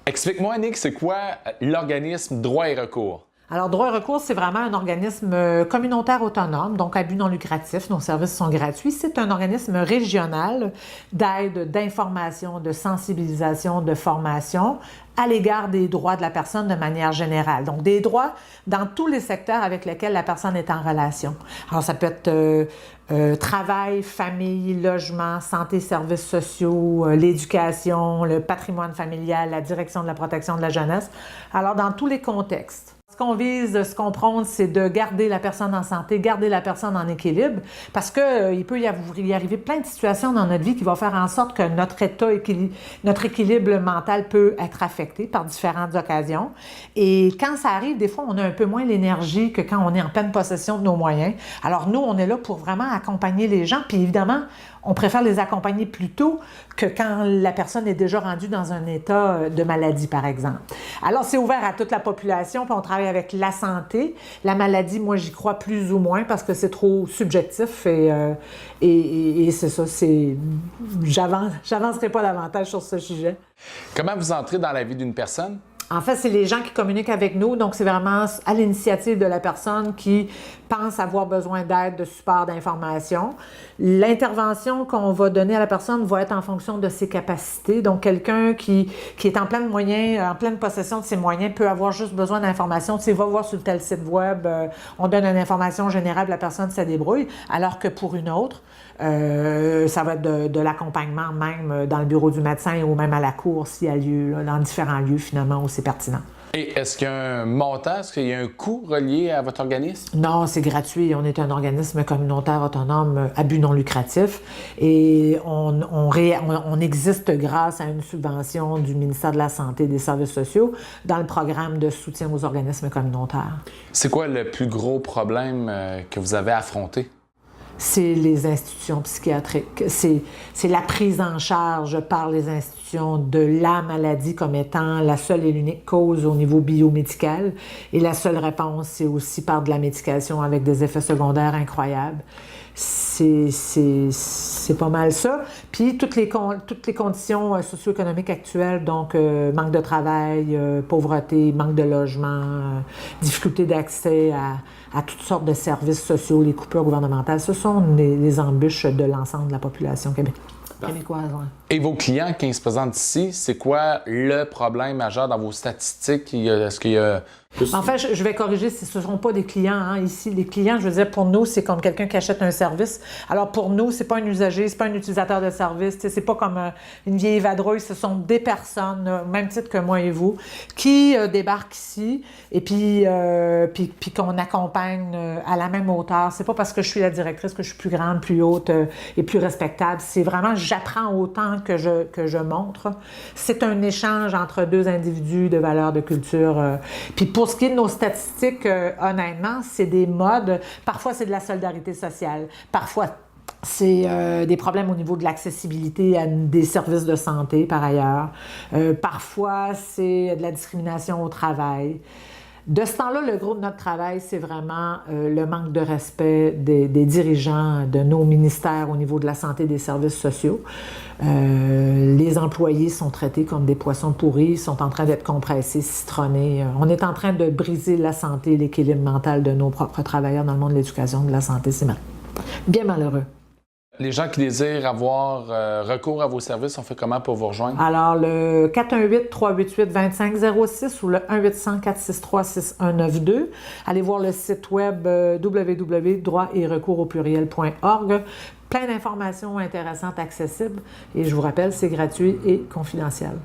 Explique-moi, Annick, c'est quoi l'organisme Droit et recours? Alors, Droit et recours, c'est vraiment un organisme communautaire autonome, donc à but non lucratif. Nos services sont gratuits. C'est un organisme régional d'aide, d'information, de sensibilisation, de formation à l'égard des droits de la personne de manière générale. Donc, des droits dans tous les secteurs avec lesquels la personne est en relation. Alors, ça peut être travail, famille, logement, santé, services sociaux, l'éducation, le patrimoine familial, la direction de la protection de la jeunesse. Alors, dans tous les contextes. Ce qu'on vise, ce qu'on prône, c'est de garder la personne en santé, garder la personne en équilibre, parce qu'il peut y arriver plein de situations dans notre vie qui vont faire en sorte que notre notre équilibre mental peut être affecté par différentes occasions. Et quand ça arrive, des fois, on a un peu moins l'énergie que quand on est en pleine possession de nos moyens. Alors nous, on est là pour vraiment accompagner les gens, puis évidemment, on préfère les accompagner plus tôt que quand la personne est déjà rendue dans un état de maladie, par exemple. Alors, c'est ouvert à toute la population, puis on travaille avec la santé. La maladie, moi, j'y crois plus ou moins parce que c'est trop subjectif et c'est ça, j'avancerai pas davantage sur ce sujet. Comment vous entrez dans la vie d'une personne? En fait, c'est les gens qui communiquent avec nous, donc c'est vraiment à l'initiative de la personne qui pense avoir besoin d'aide, de support, d'information. L'intervention qu'on va donner à la personne va être en fonction de ses capacités. Donc, quelqu'un qui est en pleine possession de ses moyens peut avoir juste besoin d'informations. Tu sais, va voir sur tel site web, on donne une information générale, la personne se débrouille, alors que pour une autre, ça va être de l'accompagnement même dans le bureau du médecin ou même à la cour s'il y a lieu, là, dans différents lieux finalement où c'est pertinent. Et est-ce qu'il y a un montant, est-ce qu'il y a un coût relié à votre organisme? Non, c'est gratuit. On est un organisme communautaire autonome à but non lucratif et on existe grâce à une subvention du ministère de la Santé et des Services sociaux dans le programme de soutien aux organismes communautaires. C'est quoi le plus gros problème que vous avez affronté? C'est les institutions psychiatriques. C'est la prise en charge par les institutions de la maladie comme étant la seule et l'unique cause au niveau biomédical. Et la seule réponse, c'est aussi par de la médication avec des effets secondaires incroyables. C'est pas mal ça. Puis toutes les conditions socio-économiques actuelles, donc manque de travail, pauvreté, manque de logement, difficulté d'accès à toutes sortes de services sociaux, les coupures gouvernementales, ce sont les embûches de l'ensemble de la population québécoise. Ouais. Et vos clients qui se présentent ici, c'est quoi le problème majeur dans vos statistiques? Est-ce qu'il y a... En fait, je vais corriger, ce ne sont pas des clients ici. Les clients, je veux dire, pour nous, c'est comme quelqu'un qui achète un service. Alors pour nous, c'est pas un usager, c'est pas un utilisateur de service, c'est pas comme une vieille vadrouille, ce sont des personnes, au même titre que moi et vous, qui débarquent ici et puis qu'on accompagne à la même hauteur. C'est pas parce que je suis la directrice que je suis plus grande, plus haute et plus respectable. C'est vraiment, j'apprends autant que je montre. C'est un échange entre deux individus de valeurs, de culture. Puis pour ce qui est de nos statistiques, honnêtement, c'est des modes. Parfois, c'est de la solidarité sociale. Parfois, c'est des problèmes au niveau de l'accessibilité à des services de santé, par ailleurs. Parfois, c'est de la discrimination au travail. De ce temps-là, le gros de notre travail, c'est vraiment le manque de respect des dirigeants de nos ministères au niveau de la santé et des services sociaux. Les employés sont traités comme des poissons pourris, sont en train d'être compressés, citronnés. On est en train de briser la santé et l'équilibre mental de nos propres travailleurs dans le monde de l'éducation et de la santé. C'est bien malheureux. Les gens qui désirent avoir recours à vos services, on fait comment pour vous rejoindre? Alors, le 418-388-2506 ou le 1-800-463-6192. Allez voir le site web www.droit-et-recours-au-pluriel.org. Plein d'informations intéressantes, accessibles. Et je vous rappelle, c'est gratuit et confidentiel.